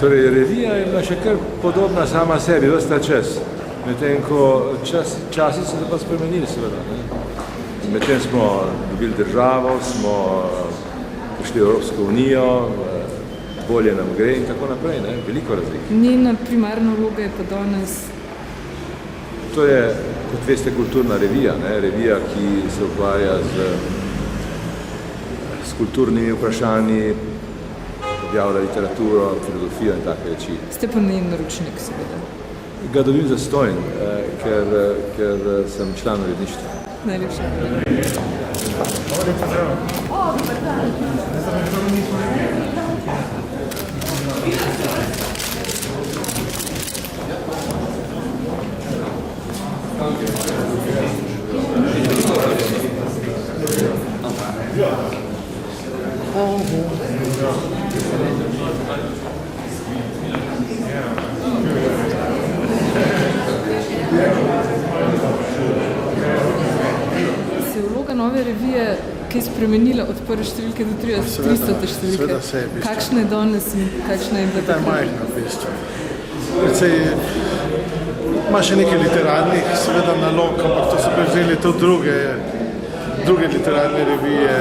Torej, revija je bila še kar podobna sama sebi, ves ta čas. Medtem, ko časi so se pa spremenili, seveda. Medtem smo dobili državo, smo prišli v Evropsko unijo, bolje nam gre in tako naprej, ne? Veliko razlik. Njena primarna vloga je pa danes? To je, kot veste, kulturna revija, ne? Revija, ki se ukvarja s kulturnimi vprašanji, objavlja literaturo, filozofijo in take reči. Ste pa njen naročnik, seveda? Ga dobim zastojn, ker sem član uredništva. Najlepša. Se je vloga nove revije kaj spremenila od prve številke do 300. številke? Seveda se je bistvo. Kakšna je danes in kakšna je bila? Ta je majhna v bistvu. Precej ima še nekaj literarnih seveda nalog, ampak to so prevzeli to druge literarne revije,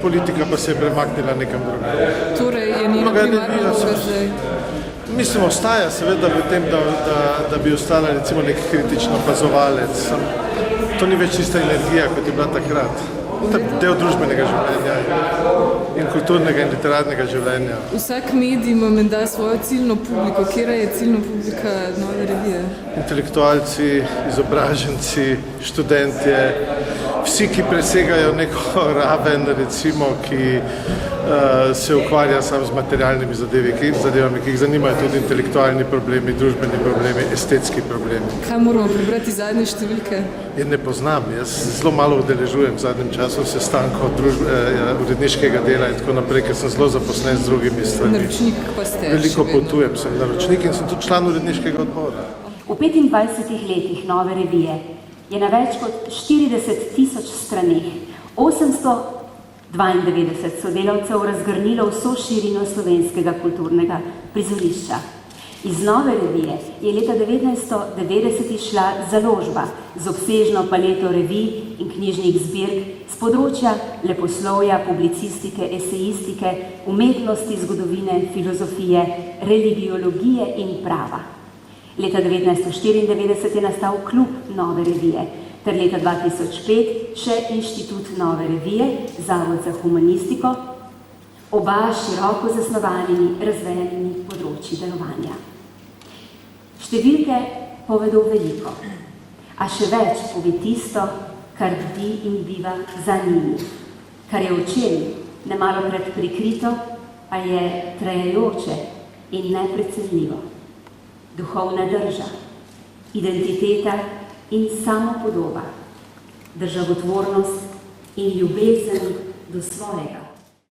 politika pa se je premaknila nekam drugam. Torej je njena primarna vloga zdaj? Mislim, ostaja seveda v tem, da bi ostala recimo nek kritičen opazovalec. To ni več čista energija, kot je bila takrat. To je del družbenega življenja in kulturnega in literarnega življenja. Vsak medij ima menda svojo ciljno publiko. Kera je ciljna publika nove revije? Intelektualci, izobraženci, študentje, vsi, ki presegajo neko raven, recimo, ki se ukvarja samo z materialnimi zadevami, ki jih zanimajo tudi intelektualni problemi, družbeni problemi, estetski problemi. Kaj moramo prebrati zadnje številke? Ne poznam, jaz zelo malo udeležujem v zadnjem času sestankov uredniškega dela in tako naprej, ker sem zelo zaposlen z drugimi stvarmi. Naročnik pa ste Veliko potujem, sem naročnik in sem tudi član uredniškega odbora. V 25 letih nove revije je na več kot 40.000 straneh 892 sodelavcev razgrnilo vso širino slovenskega kulturnega prizorišča. Iz nove revije je leta 1990 izšla založba z obsežno paleto revij in knjižnih zbirk z področja leposlovja, publicistike, esejistike, umetnosti, zgodovine, filozofije, religiologije in prava. Leta 1994 je nastal klub nove revije, ter leta 2005 še Inštitut nove revije, Zavod za humanistiko, oba široko zasnovanimi, razvejenimi področji delovanja. Številke povedo veliko, a še več pove tisto, kar bdi in biva za njimi, kar je očem nemalokrat prikrito, a je trajajoče in neprecenljivo. Duhovna drža, identiteta in samopodoba, državotvornost in ljubezen do svojega.